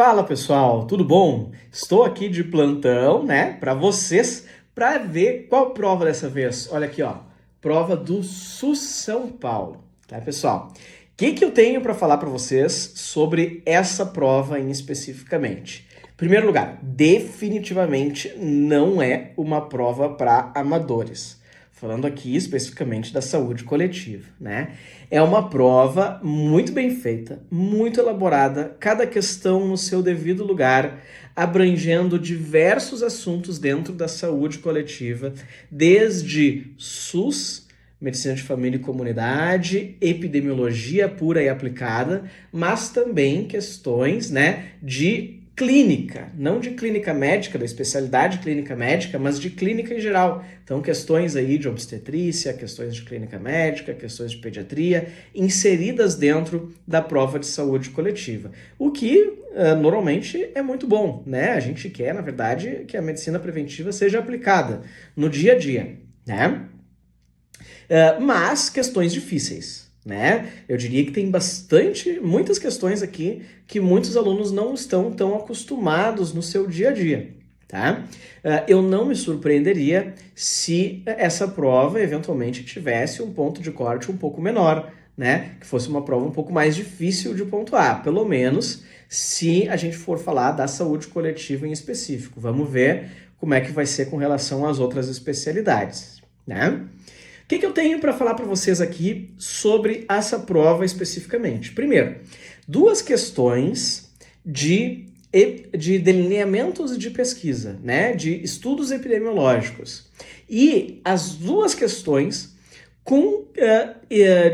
Fala pessoal, tudo bom? Estou aqui de plantão, né, para vocês, para ver qual prova dessa vez. Olha aqui, ó, prova do SUS São Paulo, tá pessoal? O que eu tenho para falar para vocês sobre essa prova em especificamente? Em primeiro lugar, definitivamente não é uma prova para amadores. Falando aqui especificamente da saúde coletiva, né? É uma prova muito bem feita, muito elaborada, cada questão no seu devido lugar, abrangendo diversos assuntos dentro da saúde coletiva, desde SUS, medicina de família e comunidade, epidemiologia pura e aplicada, mas também questões, né, de clínica, não de clínica médica, da especialidade clínica médica, mas de clínica em geral. Então, questões aí de obstetrícia, questões de clínica médica, questões de pediatria, inseridas dentro da prova de saúde coletiva. O que, normalmente, é muito bom, né? A gente quer, na verdade, que a medicina preventiva seja aplicada no dia a dia, né? Mas questões difíceis, né? Eu diria que tem muitas questões aqui que muitos alunos não estão tão acostumados no seu dia a dia, tá? Eu não me surpreenderia se essa prova eventualmente tivesse um ponto de corte um pouco menor, né? Que fosse uma prova um pouco mais difícil de pontuar, pelo menos se a gente for falar da saúde coletiva em específico. Vamos ver como é que vai ser com relação às outras especialidades, né? O que eu tenho para falar para vocês aqui sobre essa prova especificamente? Primeiro, duas questões de delineamentos de pesquisa, né? De estudos epidemiológicos. E as duas questões com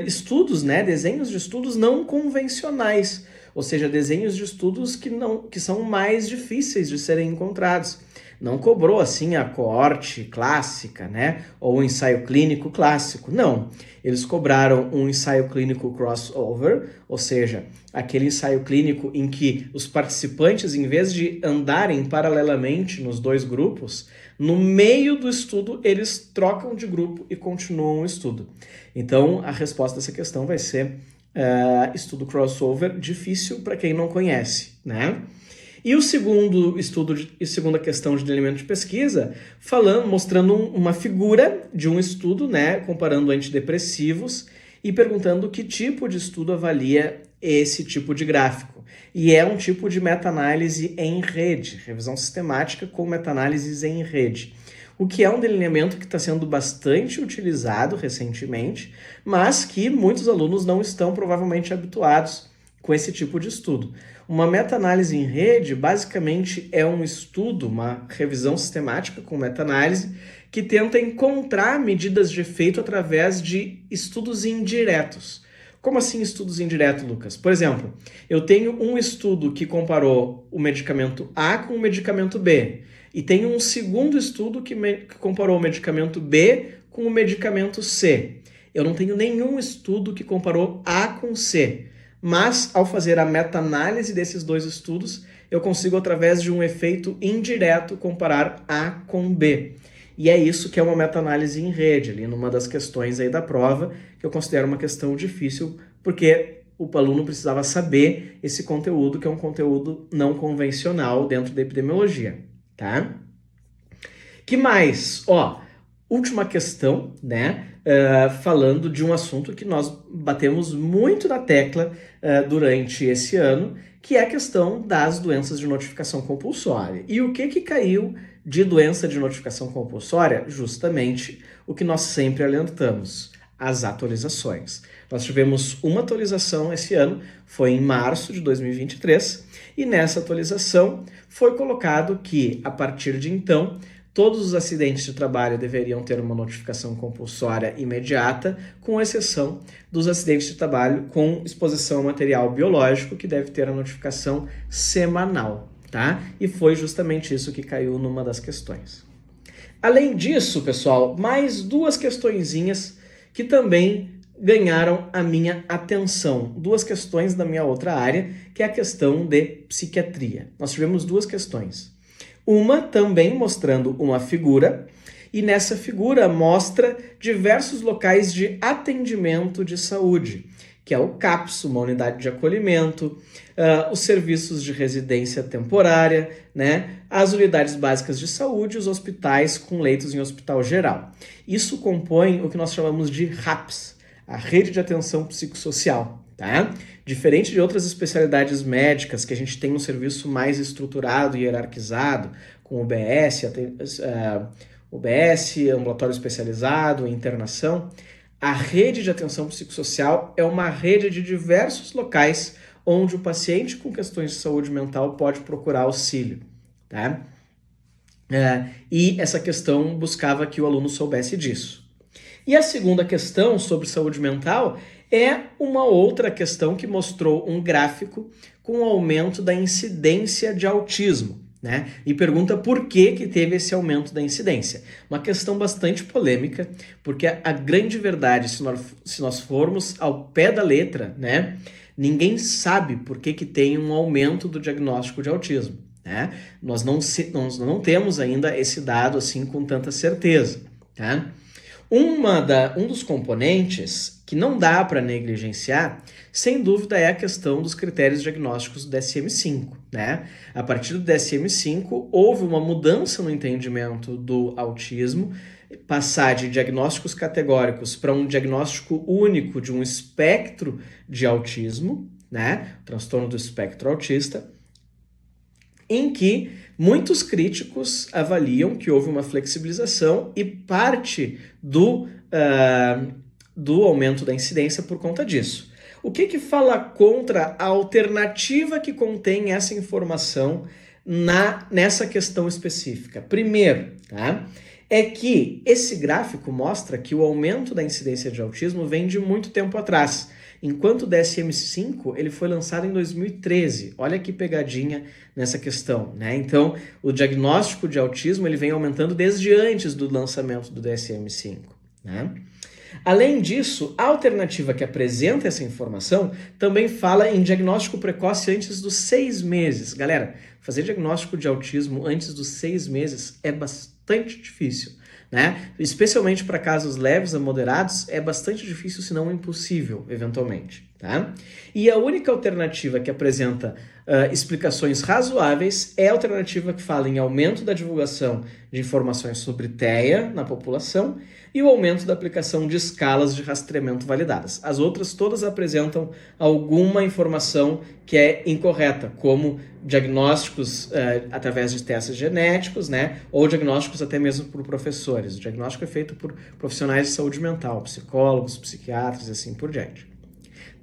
estudos, né? Desenhos de estudos não convencionais, ou seja, desenhos de estudos que são mais difíceis de serem encontrados. Não cobrou assim a coorte clássica, né? Ou o ensaio clínico clássico. Não. Eles cobraram um ensaio clínico crossover, ou seja, aquele ensaio clínico em que os participantes, em vez de andarem paralelamente nos dois grupos, no meio do estudo eles trocam de grupo e continuam o estudo. Então, a resposta dessa questão vai ser estudo crossover, difícil para quem não conhece, né? E o segundo estudo, segunda questão de delineamento de pesquisa, mostrando uma figura de um estudo, né, comparando antidepressivos e perguntando que tipo de estudo avalia esse tipo de gráfico. E é um tipo de meta-análise em rede, revisão sistemática com meta-análises em rede. O que é um delineamento que está sendo bastante utilizado recentemente, mas que muitos alunos não estão provavelmente habituados com esse tipo de estudo. Uma meta-análise em rede, basicamente, é um estudo, uma revisão sistemática com meta-análise, que tenta encontrar medidas de efeito através de estudos indiretos. Como assim estudos indiretos, Lucas? Por exemplo, eu tenho um estudo que comparou o medicamento A com o medicamento B, e tenho um segundo estudo que comparou o medicamento B com o medicamento C. Eu não tenho nenhum estudo que comparou A com C. Mas, ao fazer a meta-análise desses dois estudos, eu consigo, através de um efeito indireto, comparar A com B. E é isso que é uma meta-análise em rede, ali numa das questões aí da prova, que eu considero uma questão difícil, porque o aluno precisava saber esse conteúdo, que é um conteúdo não convencional dentro da epidemiologia, tá? Que mais? Última questão, né? Falando de um assunto que nós batemos muito na tecla durante esse ano, que é a questão das doenças de notificação compulsória. E o que caiu de doença de notificação compulsória? Justamente o que nós sempre alentamos, as atualizações. Nós tivemos uma atualização esse ano, foi em março de 2023, e nessa atualização foi colocado que, a partir de então, todos os acidentes de trabalho deveriam ter uma notificação compulsória imediata, com exceção dos acidentes de trabalho com exposição a material biológico, que deve ter a notificação semanal, tá? E foi justamente isso que caiu numa das questões. Além disso, pessoal, mais duas questõezinhas que também ganharam a minha atenção. Duas questões da minha outra área, que é a questão de psiquiatria. Nós tivemos duas questões. Uma também mostrando uma figura, e nessa figura mostra diversos locais de atendimento de saúde, que é o CAPS, uma unidade de acolhimento, os serviços de residência temporária, né, as unidades básicas de saúde e os hospitais com leitos em hospital geral. Isso compõe o que nós chamamos de RAPS, a Rede de Atenção Psicossocial. Tá? Diferente de outras especialidades médicas que a gente tem um serviço mais estruturado e hierarquizado, com UBS, ambulatório especializado, internação, a rede de atenção psicossocial é uma rede de diversos locais onde o paciente com questões de saúde mental pode procurar auxílio. Tá? E essa questão buscava que o aluno soubesse disso. E a segunda questão sobre saúde mental é uma outra questão que mostrou um gráfico com o aumento da incidência de autismo, né? E pergunta por que teve esse aumento da incidência. Uma questão bastante polêmica, porque a grande verdade, se nós formos ao pé da letra, né, ninguém sabe por que tem um aumento do diagnóstico de autismo, né? Nós não temos ainda esse dado assim com tanta certeza, tá? Um dos componentes que não dá para negligenciar, sem dúvida, é a questão dos critérios diagnósticos do DSM-5, né? A partir do DSM-5, houve uma mudança no entendimento do autismo, passar de diagnósticos categóricos para um diagnóstico único de um espectro de autismo, né? Transtorno do espectro autista, em que muitos críticos avaliam que houve uma flexibilização e parte do aumento da incidência por conta disso. O que fala contra a alternativa que contém essa informação nessa questão específica? Primeiro, tá, é que esse gráfico mostra que o aumento da incidência de autismo vem de muito tempo atrás, enquanto o DSM-5 ele foi lançado em 2013. Olha que pegadinha nessa questão, né? Então, o diagnóstico de autismo ele vem aumentando desde antes do lançamento do DSM-5, né? Além disso, a alternativa que apresenta essa informação também fala em diagnóstico precoce antes dos 6 meses. Galera, fazer diagnóstico de autismo antes dos 6 meses é bastante difícil, né? Especialmente para casos leves a moderados, é bastante difícil, se não impossível, eventualmente, tá? E a única alternativa que apresenta explicações razoáveis é a alternativa que fala em aumento da divulgação de informações sobre TEA na população e o aumento da aplicação de escalas de rastreamento validadas. As outras todas apresentam alguma informação que é incorreta, como diagnósticos através de testes genéticos, né, ou diagnósticos até mesmo por professores. O diagnóstico é feito por profissionais de saúde mental, psicólogos, psiquiatras e assim por diante.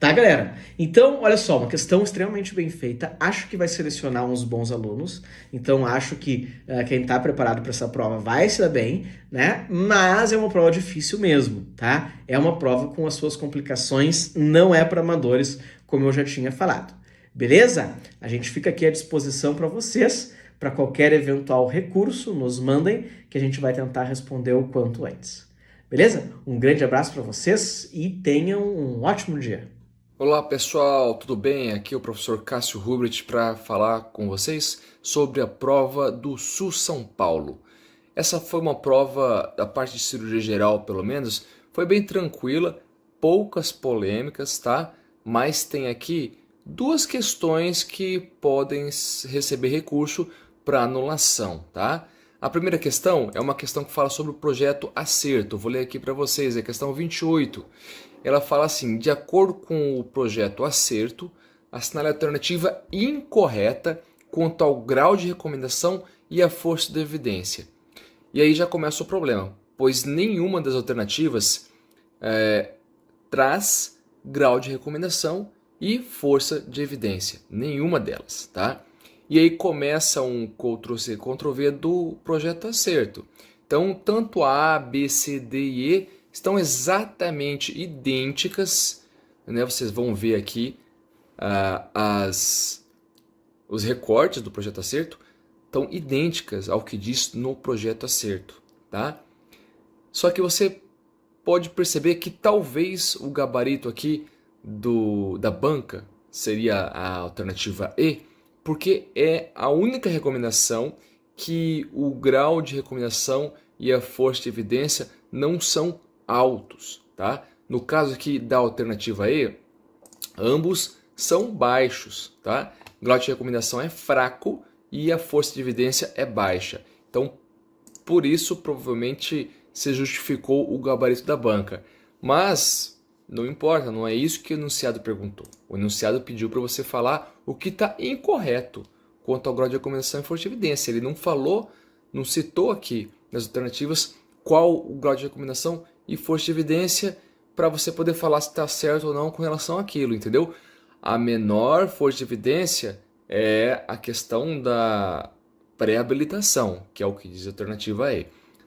Tá, galera? Então, olha só, uma questão extremamente bem feita. Acho que vai selecionar uns bons alunos. Então, acho que quem tá preparado para essa prova vai se dar bem, né? Mas é uma prova difícil mesmo, tá? É uma prova com as suas complicações, não é para amadores, como eu já tinha falado. Beleza? A gente fica aqui à disposição para vocês. Para qualquer eventual recurso, nos mandem, que a gente vai tentar responder o quanto antes. Beleza? Um grande abraço para vocês e tenham um ótimo dia. Olá pessoal, tudo bem? Aqui é o professor Cássio Rubrit para falar com vocês sobre a prova do Sul São Paulo. Essa foi uma prova, da parte de cirurgia geral pelo menos, foi bem tranquila, poucas polêmicas, tá? Mas tem aqui duas questões que podem receber recurso para anulação, tá? A primeira questão é uma questão que fala sobre o projeto Acerto. Vou ler aqui para vocês, é a questão 28. Ela fala assim: de acordo com o projeto Acerto, assinale a alternativa incorreta quanto ao grau de recomendação e a força de evidência. E aí já começa o problema, pois nenhuma das alternativas traz grau de recomendação e força de evidência. Nenhuma delas, tá? E aí começa um Ctrl+C, Ctrl+V do projeto Acerto. Então, tanto A, B, C, D e E estão exatamente idênticas, né? Vocês vão ver aqui os recortes do projeto Acerto estão idênticas ao que diz no projeto Acerto, tá? Só que você pode perceber que talvez o gabarito aqui da banca seria a alternativa E, porque é a única recomendação que o grau de recomendação e a força de evidência não são altos, tá? No caso aqui da alternativa E, Ambos são baixos, tá? O grau de recomendação é fraco e a força de evidência é baixa. Então, por isso, provavelmente, se justificou o gabarito da banca. Mas, não importa, não é isso que o enunciado perguntou. O enunciado pediu para você falar o que está incorreto quanto ao grau de recomendação e força de evidência. Ele não falou, não citou aqui nas alternativas qual o grau de recomendação e força de evidência para você poder falar se está certo ou não com relação àquilo, entendeu? A menor força de evidência é a questão da pré-habilitação, que é o que diz a alternativa E.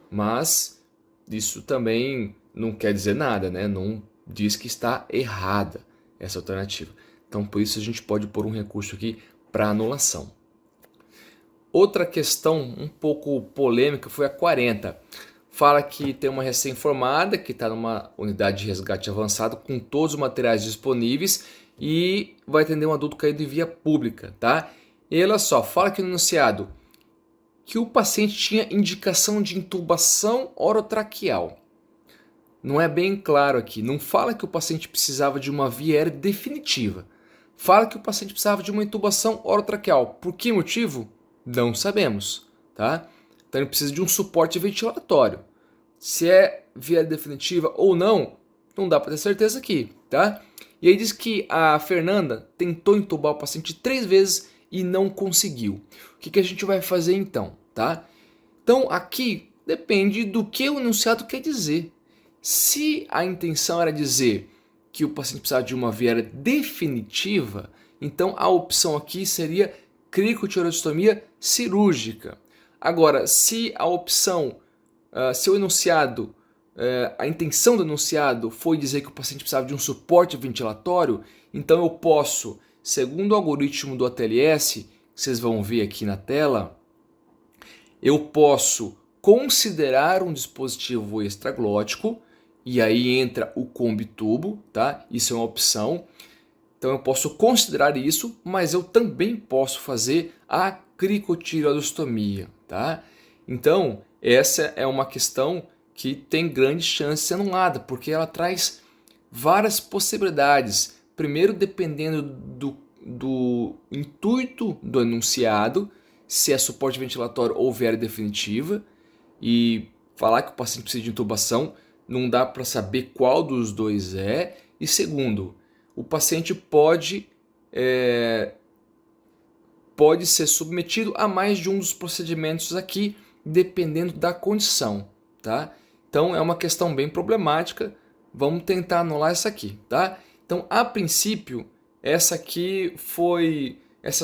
Mas isso também não quer dizer nada, né? Não diz que está errada essa alternativa. Então, por isso a gente pode pôr um recurso aqui para anulação. Outra questão um pouco polêmica foi a 40. Fala que tem uma recém-formada que está numa unidade de resgate avançado com todos os materiais disponíveis e vai atender um adulto caído em via pública, tá? E olha só, fala aqui no enunciado que o paciente tinha indicação de intubação orotraqueal. Não é bem claro aqui. Não fala que o paciente precisava de uma via aérea definitiva. Fala que o paciente precisava de uma intubação orotraqueal. Por que motivo? Não sabemos, tá? Então ele precisa de um suporte ventilatório. Se é via aérea definitiva ou não, não dá para ter certeza aqui, tá? E aí diz que a Fernanda tentou intubar o paciente 3 vezes e não conseguiu. O que a gente vai fazer então, tá? Então aqui depende do que o enunciado quer dizer. Se a intenção era dizer que o paciente precisava de uma via aérea definitiva, então a opção aqui seria cricotireoidostomia cirúrgica. Agora, se a opção, se o enunciado, a intenção do enunciado foi dizer que o paciente precisava de um suporte ventilatório, então eu posso, segundo o algoritmo do ATLS, que vocês vão ver aqui na tela, eu posso considerar um dispositivo extraglótico, e aí entra o combitubo, tá? Isso é uma opção. Então eu posso considerar isso, mas eu também posso fazer a cricotireoidostomia, tá? Então, essa é uma questão que tem grande chance de ser anulada, porque ela traz várias possibilidades. Primeiro, dependendo do intuito do enunciado, se é suporte ventilatório ou via aérea definitiva, e falar que o paciente precisa de intubação, não dá para saber qual dos dois é. E segundo, o paciente pode ser submetido a mais de um dos procedimentos aqui, dependendo da condição, tá? Então é uma questão bem problemática. Vamos tentar anular essa aqui, tá? Então, a princípio, essas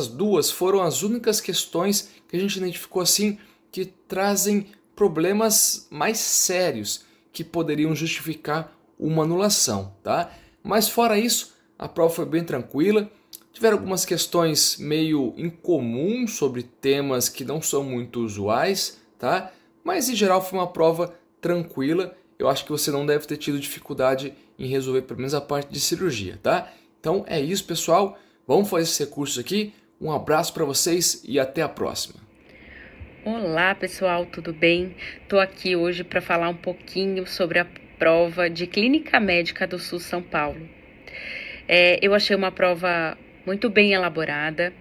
duas foram as únicas questões que a gente identificou assim que trazem problemas mais sérios que poderiam justificar uma anulação, tá? Mas fora isso, a prova foi bem tranquila. Tiveram algumas questões meio incomuns sobre temas que não são muito usuais, tá? Mas em geral foi uma prova tranquila. Eu acho que você não deve ter tido dificuldade em resolver pelo menos a parte de cirurgia, tá? Então é isso, pessoal. Vamos fazer esses recursos aqui. Um abraço para vocês e até a próxima. Olá, pessoal, tudo bem? Tô aqui hoje para falar um pouquinho sobre a prova de Clínica Médica do SUS São Paulo. Eu achei uma prova muito bem elaborada,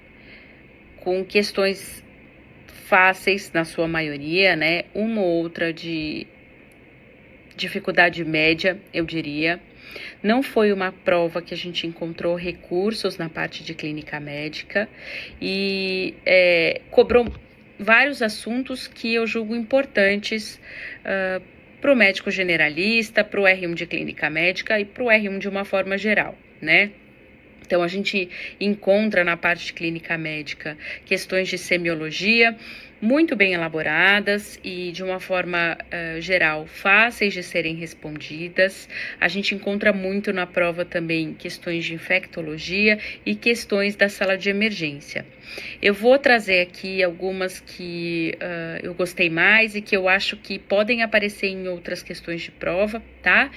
com questões fáceis na sua maioria, né? Uma ou outra de dificuldade média, eu diria. Não foi uma prova que a gente encontrou recursos na parte de clínica médica e cobrou vários assuntos que eu julgo importantes para o médico generalista, para o R1 de clínica médica e para o R1 de uma forma geral, né? Então, a gente encontra na parte de clínica médica questões de semiologia muito bem elaboradas e, de uma forma geral, fáceis de serem respondidas. A gente encontra muito na prova também questões de infectologia e questões da sala de emergência. Eu vou trazer aqui algumas que eu gostei mais e que eu acho que podem aparecer em outras questões de prova, tá?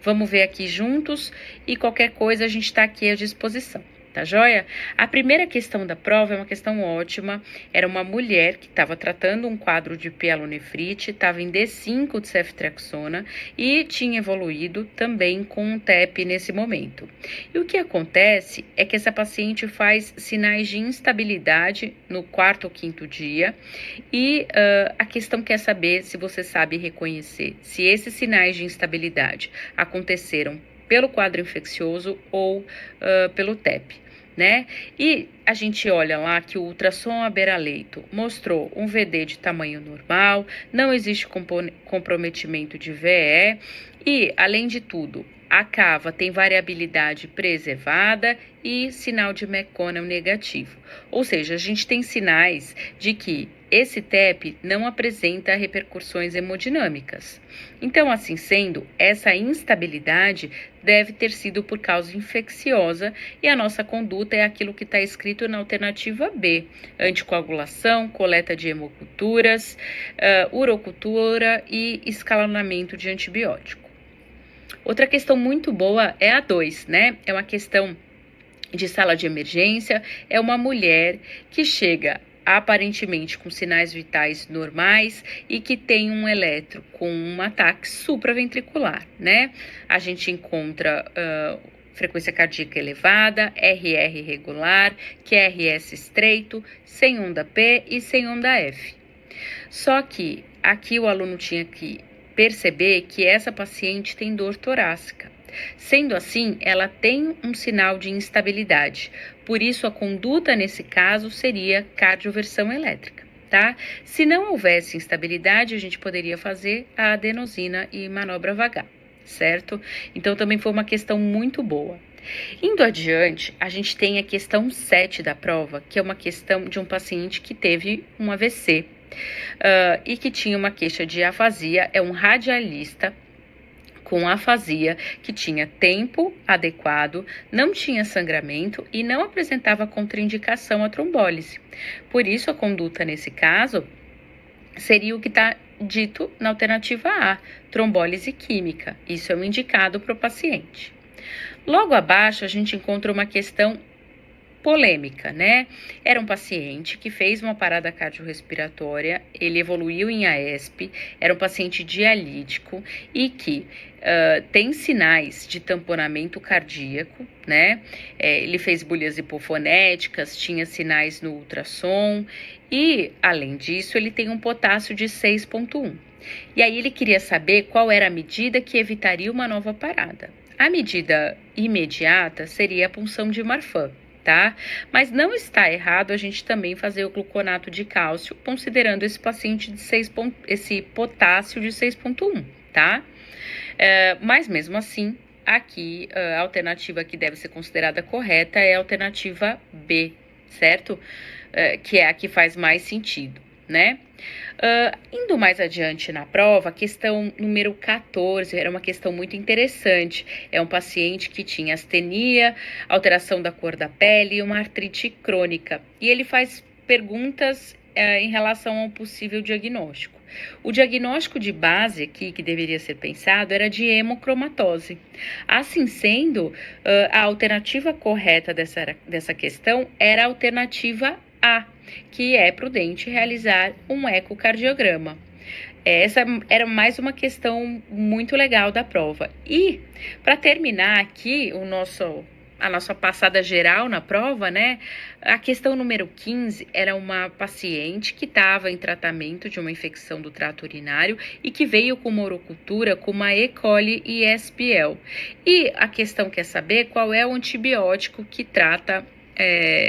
Vamos ver aqui juntos e qualquer coisa a gente está aqui à disposição. tá joia? A primeira questão da prova é uma questão ótima, era uma mulher que estava tratando um quadro de pielonefrite, estava em D5 de ceftriaxona e tinha evoluído também com um TEP nesse momento. E o que acontece é que essa paciente faz sinais de instabilidade no 4º ou 5º dia e a questão quer saber se você sabe reconhecer se esses sinais de instabilidade aconteceram pelo quadro infeccioso ou pelo TEP, né? E a gente olha lá que o ultrassom à beira-leito mostrou um VD de tamanho normal, não existe comprometimento de VE e, além de tudo, a cava tem variabilidade preservada e sinal de McConnell negativo. Ou seja, a gente tem sinais de que esse TEP não apresenta repercussões hemodinâmicas. Então, assim sendo, essa instabilidade deve ter sido por causa infecciosa e a nossa conduta é aquilo que está escrito na alternativa B: anticoagulação, coleta de hemoculturas, urocultura e escalonamento de antibiótico. Outra questão muito boa é a 2, né? É uma questão de sala de emergência, é uma mulher que chega aparentemente com sinais vitais normais e que tem um eletro com um ataque supraventricular, né? A gente encontra frequência cardíaca elevada, RR irregular, QRS estreito, sem onda P e sem onda F. Só que aqui o aluno tinha que perceber que essa paciente tem dor torácica. Sendo assim, ela tem um sinal de instabilidade. Por isso, a conduta nesse caso seria cardioversão elétrica, tá? Se não houvesse instabilidade, a gente poderia fazer a adenosina e manobra vagal, certo? Então, também foi uma questão muito boa. Indo adiante, a gente tem a questão 7 da prova, que é uma questão de um paciente que teve um AVC e que tinha uma queixa de afasia, é um radialista com afasia que tinha tempo adequado, não tinha sangramento e não apresentava contraindicação à trombólise. Por isso, a conduta nesse caso seria o que está dito na alternativa A, trombólise química. Isso é o indicado para o paciente. Logo abaixo, a gente encontra uma questão polêmica, né? Era um paciente que fez uma parada cardiorrespiratória, ele evoluiu em AESP, era um paciente dialítico e que tem sinais de tamponamento cardíaco, né? Ele fez bolhas hipofonéticas, tinha sinais no ultrassom e, além disso, ele tem um potássio de 6,1. E aí ele queria saber qual era a medida que evitaria uma nova parada. A medida imediata seria a punção de Marfan, tá? Mas não está errado a gente também fazer o gluconato de cálcio, considerando esse paciente de esse potássio de 6,1, tá? Mas mesmo assim, aqui a alternativa que deve ser considerada correta é a alternativa B, certo? Que é a que faz mais sentido, né? Indo mais adiante na prova, a questão número 14 era uma questão muito interessante. É um paciente que tinha astenia, alteração da cor da pele e uma artrite crônica. E ele faz perguntas em relação ao possível diagnóstico. O diagnóstico de base aqui, que deveria ser pensado, era de hemocromatose. Assim sendo, a alternativa correta dessa questão era a alternativa A, que é prudente realizar um ecocardiograma. Essa era mais uma questão muito legal da prova. E, para terminar aqui a nossa passada geral na prova, né? A questão número 15 era uma paciente que estava em tratamento de uma infecção do trato urinário e que veio com uma urocultura com uma E. coli e SPL. E a questão quer saber qual é o antibiótico que trata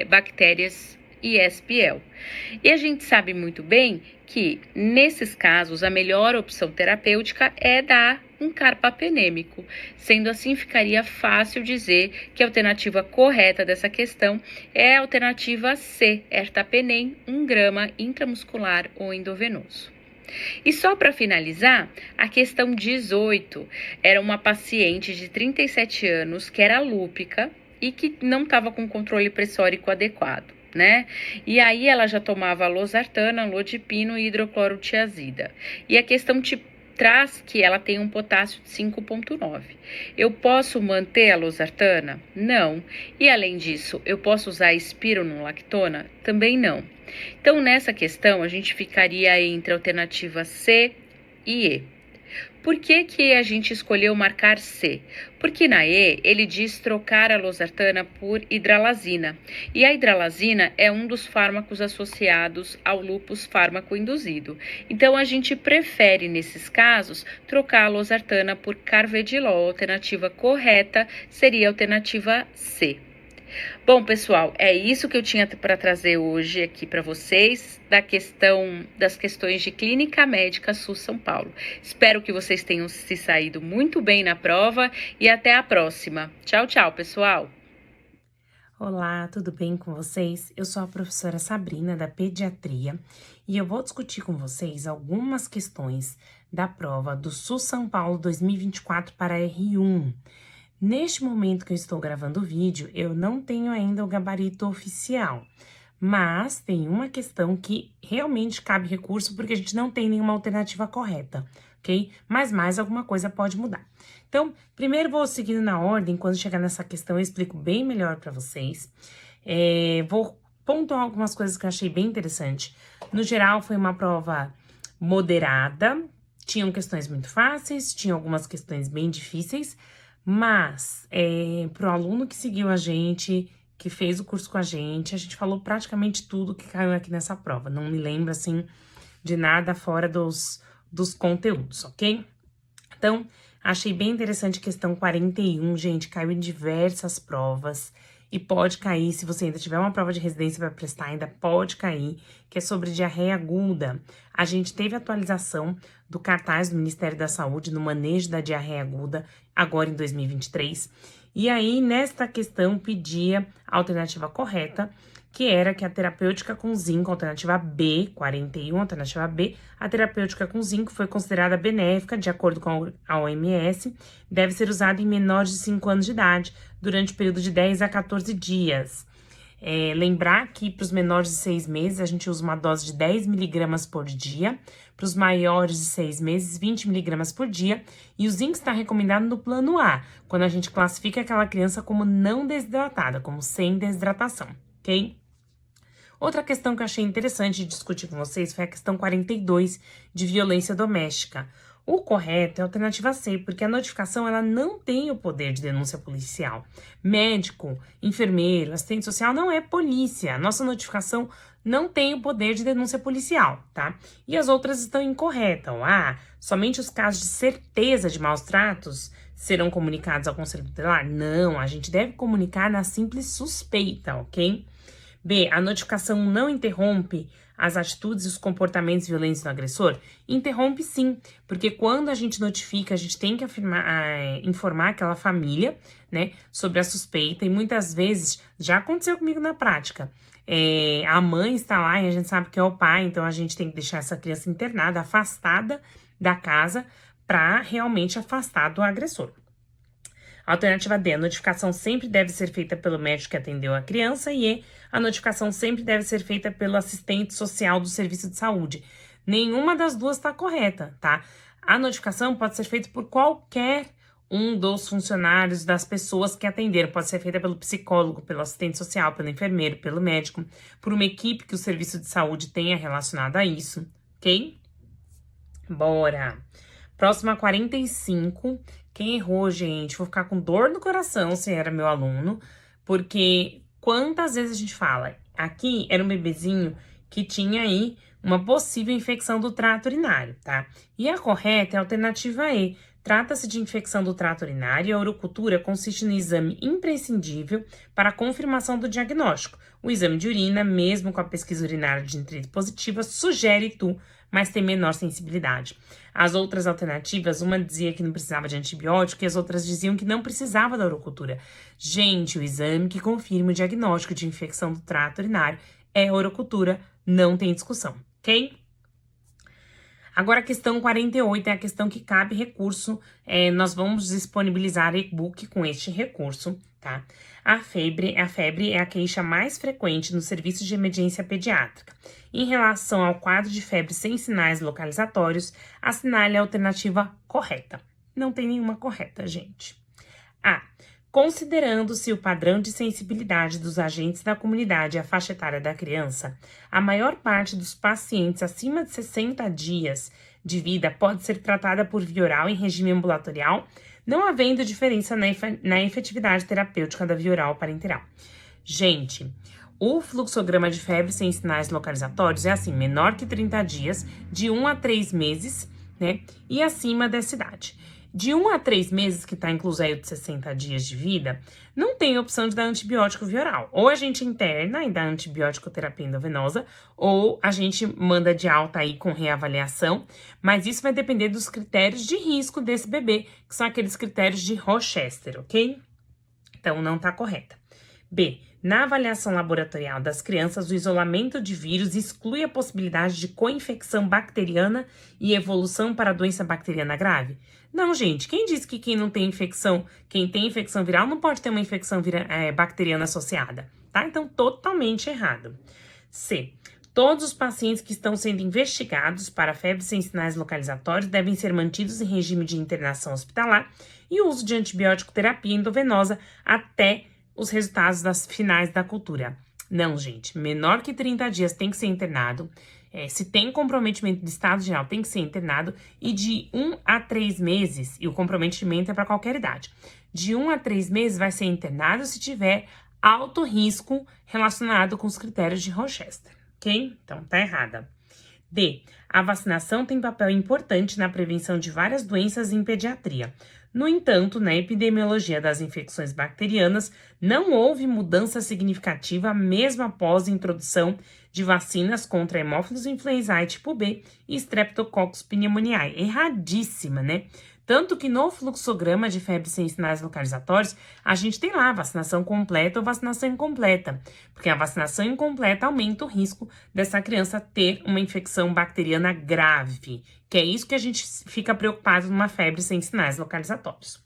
bactérias e SPL. E a gente sabe muito bem que, nesses casos, a melhor opção terapêutica é dar um carbapenêmico. Sendo assim, ficaria fácil dizer que a alternativa correta dessa questão é a alternativa C, ertapenem, 1 grama intramuscular ou endovenoso. E só para finalizar, a questão 18 era uma paciente de 37 anos que era lúpica e que não estava com controle pressórico adequado, né? E aí ela já tomava losartana, lodipino e hidroclorotiazida. E a questão te traz que ela tem um potássio de 5,9. Eu posso manter a losartana? Não. E além disso, eu posso usar espironolactona? Também não. Então, nessa questão, a gente ficaria entre a alternativa C e E. Por que a gente escolheu marcar C? Porque na E ele diz trocar a losartana por hidralazina. E a hidralazina é um dos fármacos associados ao lúpus fármaco induzido. Então a gente prefere, nesses casos, trocar a losartana por carvedilol. A alternativa correta seria a alternativa C. Bom, pessoal, é isso que eu tinha para trazer hoje aqui para vocês das questões de clínica médica SUS São Paulo. Espero que vocês tenham se saído muito bem na prova e até a próxima. Tchau, tchau, pessoal. Olá, tudo bem com vocês? Eu sou a professora Sabrina da Pediatria e eu vou discutir com vocês algumas questões da prova do SUS São Paulo 2024 para R1. Neste momento que eu estou gravando o vídeo, eu não tenho ainda o gabarito oficial, mas tem uma questão que realmente cabe recurso porque a gente não tem nenhuma alternativa correta, ok? Mas mais alguma coisa pode mudar. Então, primeiro vou seguindo na ordem, quando chegar nessa questão eu explico bem melhor para vocês. Vou pontuar algumas coisas que eu achei bem interessante. No geral, foi uma prova moderada, tinham questões muito fáceis, tinham algumas questões bem difíceis, mas, para o aluno que seguiu a gente, que fez o curso com a gente falou praticamente tudo que caiu aqui nessa prova. Não me lembro, assim, de nada fora dos conteúdos, ok? Então, achei bem interessante a questão 41, gente, caiu em diversas provas. E pode cair, se você ainda tiver uma prova de residência para prestar, ainda pode cair, que é sobre diarreia aguda. A gente teve atualização do cartaz do Ministério da Saúde no manejo da diarreia aguda, agora em 2023. E aí, nesta questão, pedia a alternativa correta, que era que a terapêutica com zinco, alternativa B, 41, alternativa B, a terapêutica com zinco foi considerada benéfica, de acordo com a OMS, deve ser usada em menores de 5 anos de idade, durante o período de 10 a 14 dias. Lembrar que para os menores de 6 meses, a gente usa uma dose de 10 miligramas por dia, para os maiores de 6 meses, 20 miligramas por dia, e o zinco está recomendado no plano A, quando a gente classifica aquela criança como não desidratada, como sem desidratação, ok? Outra questão que eu achei interessante de discutir com vocês foi a questão 42 de violência doméstica. O correto é a alternativa C, porque a notificação ela não tem o poder de denúncia policial. Médico, enfermeiro, assistente social não é polícia. Nossa notificação não tem o poder de denúncia policial, tá? E as outras estão incorretas. Somente os casos de certeza de maus tratos serão comunicados ao Conselho Tutelar? Não, a gente deve comunicar na simples suspeita, ok? B, a notificação não interrompe as atitudes e os comportamentos violentos do agressor? Interrompe sim, porque quando a gente notifica, a gente tem que informar aquela família, né, sobre a suspeita, e muitas vezes, já aconteceu comigo na prática, a mãe está lá e a gente sabe que é o pai, então a gente tem que deixar essa criança internada, afastada da casa, para realmente afastar do agressor. Alternativa D, a notificação sempre deve ser feita pelo médico que atendeu a criança, e E, a notificação sempre deve ser feita pelo assistente social do serviço de saúde. Nenhuma das duas está correta, tá? A notificação pode ser feita por qualquer um dos funcionários, das pessoas que atenderam. Pode ser feita pelo psicólogo, pelo assistente social, pelo enfermeiro, pelo médico, por uma equipe que o serviço de saúde tenha relacionado a isso, ok? Bora! Próxima 45. Quem errou, gente, vou ficar com dor no coração se era meu aluno, porque quantas vezes a gente fala, aqui era um bebezinho que tinha aí uma possível infecção do trato urinário, tá? E a correta é a alternativa E. Trata-se de infecção do trato urinário e a urocultura consiste no exame imprescindível para a confirmação do diagnóstico. O exame de urina, mesmo com a pesquisa urinária de nitrite positiva, sugere TU, mas tem menor sensibilidade. As outras alternativas, uma dizia que não precisava de antibiótico e as outras diziam que não precisava da urocultura. Gente, o exame que confirma o diagnóstico de infecção do trato urinário é a urocultura, não tem discussão, ok? Agora, a questão 48 é a questão que cabe recurso. Nós vamos disponibilizar e-book com este recurso, tá? A febre é a queixa mais frequente no serviço de emergência pediátrica. Em relação ao quadro de febre sem sinais localizatórios, assinale a alternativa correta. Não tem nenhuma correta, gente. A. Considerando-se o padrão de sensibilidade dos agentes da comunidade e a faixa etária da criança, a maior parte dos pacientes acima de 60 dias de vida pode ser tratada por via oral em regime ambulatorial, não havendo diferença na efetividade terapêutica da via oral parenteral. Gente, o fluxograma de febre sem sinais localizatórios é assim, menor que 30 dias, de 1 a 3 meses, né, e acima dessa idade. De 1 a 3 meses, que está incluso aí de 60 dias de vida, não tem opção de dar antibiótico via oral. Ou a gente interna e dá antibiótico terapia endovenosa, ou a gente manda de alta aí com reavaliação, mas isso vai depender dos critérios de risco desse bebê, que são aqueles critérios de Rochester, ok? Então, não está correta. B. Na avaliação laboratorial das crianças, o isolamento de vírus exclui a possibilidade de co-infecção bacteriana e evolução para a doença bacteriana grave? Não, gente. Quem disse que quem tem infecção viral não pode ter uma infecção bacteriana associada? Tá? Então, totalmente errado. C. Todos os pacientes que estão sendo investigados para febre sem sinais localizatórios devem ser mantidos em regime de internação hospitalar e uso de antibiótico terapia endovenosa até os resultados das finais da cultura. Não, gente, menor que 30 dias tem que ser internado, se tem comprometimento de estado geral tem que ser internado, e de 1 a 3 meses, e o comprometimento é para qualquer idade, de 1 a 3 meses vai ser internado se tiver alto risco relacionado com os critérios de Rochester, ok? Então, tá errada. D. A vacinação tem papel importante na prevenção de várias doenças em pediatria. No entanto, na epidemiologia das infecções bacterianas, não houve mudança significativa mesmo após a introdução de vacinas contra Haemophilus influenzae tipo B e Streptococcus pneumoniae. Erradíssima, né? Tanto que no fluxograma de febre sem sinais localizatórios, a gente tem lá vacinação completa ou vacinação incompleta, porque a vacinação incompleta aumenta o risco dessa criança ter uma infecção bacteriana grave, que é isso que a gente fica preocupado numa febre sem sinais localizatórios.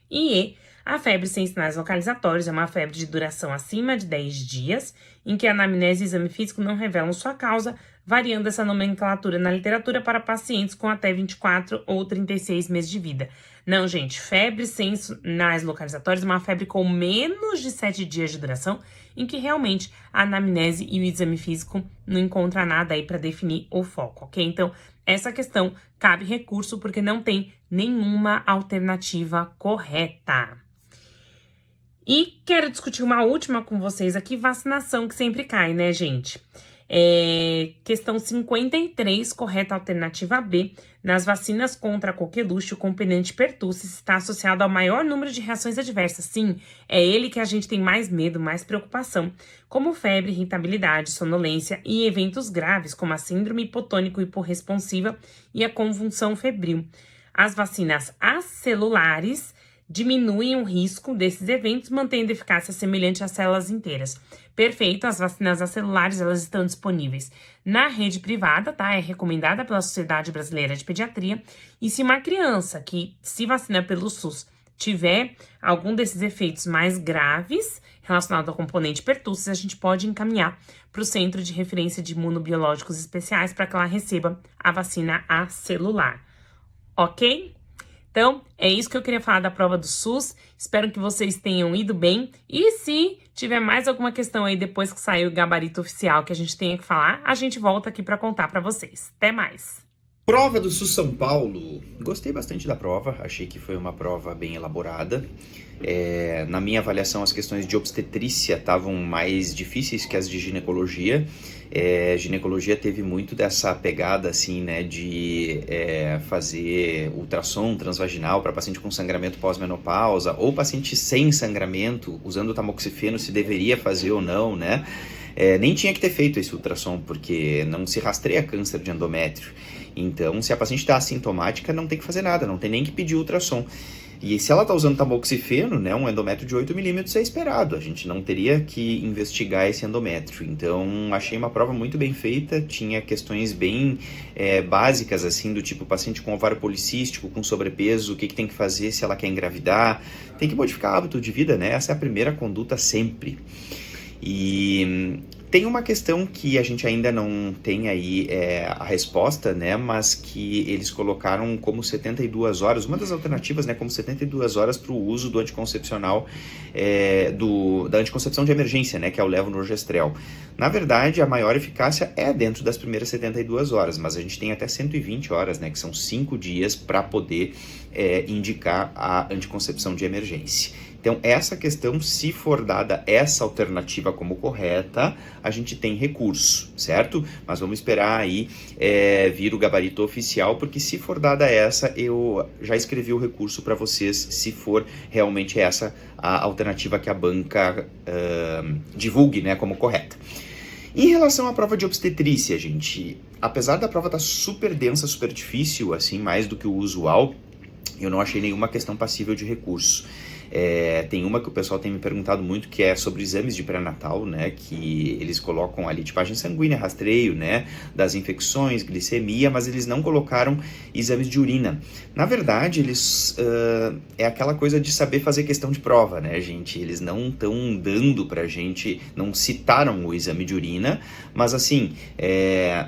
E a febre sem sinais localizatórios é uma febre de duração acima de 10 dias, em que a anamnese e exame físico não revelam sua causa, variando essa nomenclatura na literatura para pacientes com até 24 ou 36 meses de vida. Não, gente, febre sem sinais localizatórios é uma febre com menos de 7 dias de duração, em que realmente a anamnese e o exame físico não encontram nada aí para definir o foco, ok? Então, essa questão cabe recurso porque não tem nenhuma alternativa correta. E quero discutir uma última com vocês aqui, vacinação que sempre cai, né, gente? Questão 53, correta alternativa B. Nas vacinas contra a coqueluche, o componente pertussis está associado ao maior número de reações adversas. Sim, é ele que a gente tem mais medo, mais preocupação, como febre, irritabilidade, sonolência e eventos graves, como a síndrome hipotônico-hiporresponsiva e a convulsão febril. As vacinas acelulares diminuem o risco desses eventos, mantendo eficácia semelhante às células inteiras. Perfeito, as vacinas acelulares, elas estão disponíveis na rede privada, tá? É recomendada pela Sociedade Brasileira de Pediatria. E se uma criança que se vacina pelo SUS tiver algum desses efeitos mais graves relacionado ao componente pertussis, a gente pode encaminhar para o Centro de Referência de Imunobiológicos Especiais para que ela receba a vacina acelular. Ok? Então, é isso que eu queria falar da prova do SUS. Espero que vocês tenham ido bem. E se tiver mais alguma questão aí depois que sair o gabarito oficial que a gente tenha que falar, a gente volta aqui para contar para vocês. Até mais! Prova do SUS São Paulo. Gostei bastante da prova, achei que foi uma prova bem elaborada. Na minha avaliação, as questões de obstetrícia estavam mais difíceis que as de ginecologia. Ginecologia teve muito dessa pegada assim, né, de fazer ultrassom transvaginal para paciente com sangramento pós-menopausa ou paciente sem sangramento, usando tamoxifeno, se deveria fazer ou não, né? Nem tinha que ter feito esse ultrassom, porque não se rastreia câncer de endométrio. Então, se a paciente está assintomática, não tem que fazer nada, não tem nem que pedir ultrassom. E se ela está usando tamoxifeno, né, um endométrio de 8 milímetros é esperado, a gente não teria que investigar esse endométrio. Então, achei uma prova muito bem feita, tinha questões bem básicas, assim, do tipo paciente com ovário policístico, com sobrepeso, o que tem que fazer se ela quer engravidar, tem que modificar o hábito de vida, né, essa é a primeira conduta sempre. E tem uma questão que a gente ainda não tem aí a resposta, né, mas que eles colocaram como 72 horas, uma das alternativas, né, como 72 horas para o uso do anticoncepcional, da anticoncepção de emergência, né, que é o levonorgestrel. Na verdade, a maior eficácia é dentro das primeiras 72 horas, mas a gente tem até 120 horas, né, que são 5 dias para poder indicar a anticoncepção de emergência. Então, essa questão, se for dada essa alternativa como correta, a gente tem recurso, certo? Mas vamos esperar aí vir o gabarito oficial, porque se for dada essa, eu já escrevi o recurso para vocês, se for realmente essa a alternativa que a banca divulgue, né, como correta. Em relação à prova de obstetrícia, gente, apesar da prova estar super densa, super difícil, assim, mais do que o usual, eu não achei nenhuma questão passível de recurso. Tem uma que o pessoal tem me perguntado muito, que é sobre exames de pré-natal, né, que eles colocam ali tipagem sanguínea, rastreio, né, das infecções, glicemia, mas eles não colocaram exames de urina. Na verdade, eles é aquela coisa de saber fazer questão de prova, né, gente, eles não estão dando pra gente, não citaram o exame de urina, mas assim, é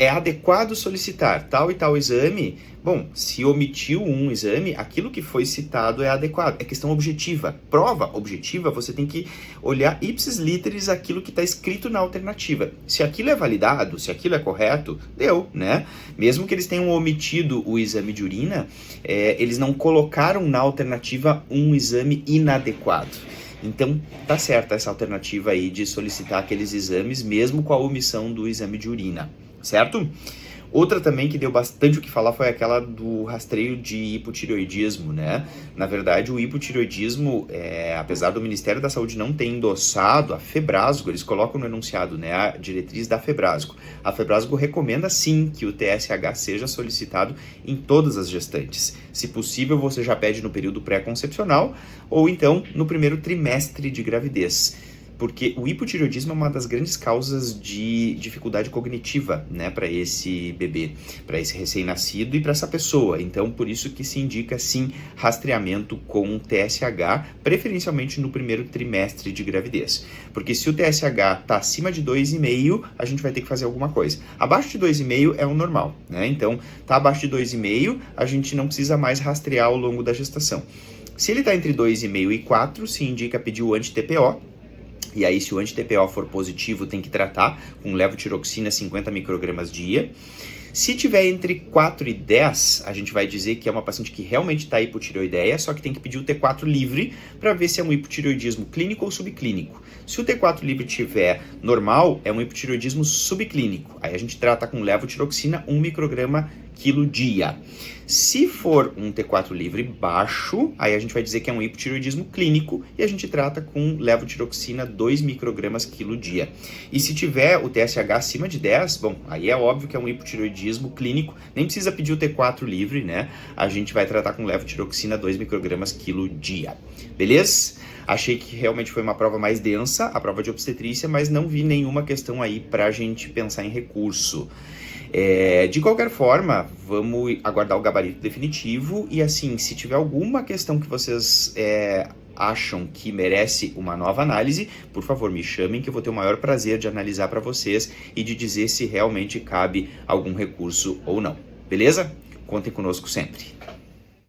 adequado solicitar tal e tal exame. Bom, se omitiu um exame, aquilo que foi citado é adequado. É questão objetiva. Prova objetiva, você tem que olhar ipsis literis aquilo que está escrito na alternativa. Se aquilo é validado, se aquilo é correto, deu, né? Mesmo que eles tenham omitido o exame de urina, eles não colocaram na alternativa um exame inadequado. Então, tá certa essa alternativa aí de solicitar aqueles exames, mesmo com a omissão do exame de urina, certo? Outra também que deu bastante o que falar foi aquela do rastreio de hipotireoidismo, né? Na verdade, o hipotireoidismo, apesar do Ministério da Saúde não ter endossado a Febrasgo, eles colocam no enunciado, né, a diretriz da Febrasgo. A Febrasgo recomenda, sim, que o TSH seja solicitado em todas as gestantes. Se possível, você já pede no período pré-concepcional ou então no primeiro trimestre de gravidez. Porque o hipotireoidismo é uma das grandes causas de dificuldade cognitiva, né, para esse bebê, para esse recém-nascido e para essa pessoa. Então, por isso que se indica, sim, rastreamento com TSH, preferencialmente no primeiro trimestre de gravidez. Porque se o TSH está acima de 2,5, a gente vai ter que fazer alguma coisa. Abaixo de 2,5 é o normal, né? Então, tá abaixo de 2,5, a gente não precisa mais rastrear ao longo da gestação. Se ele está entre 2,5 e 4, se indica pedir o anti-TPO. E aí, se o anti-TPO for positivo, tem que tratar com levotiroxina 50 microgramas dia. Se tiver entre 4 e 10, a gente vai dizer que é uma paciente que realmente está hipotireoideia, só que tem que pedir o T4 livre para ver se é um hipotireoidismo clínico ou subclínico. Se o T4 livre tiver normal, é um hipotireoidismo subclínico. Aí a gente trata com levotiroxina 1 micrograma quilo dia. Se for um T4 livre baixo, aí a gente vai dizer que é um hipotireoidismo clínico e a gente trata com levotiroxina 2 microgramas quilo dia. E se tiver o TSH acima de 10, bom, aí é óbvio que é um hipotireoidismo clínico, nem precisa pedir o T4 livre, né? A gente vai tratar com levotiroxina 2 microgramas quilo dia. Beleza? Achei que realmente foi uma prova mais densa, a prova de obstetrícia, mas não vi nenhuma questão aí pra gente pensar em recurso. De qualquer forma, vamos aguardar o gabarito definitivo e assim, se tiver alguma questão que vocês acham que merece uma nova análise, por favor, me chamem que eu vou ter o maior prazer de analisar para vocês e de dizer se realmente cabe algum recurso ou não. Beleza? Contem conosco sempre.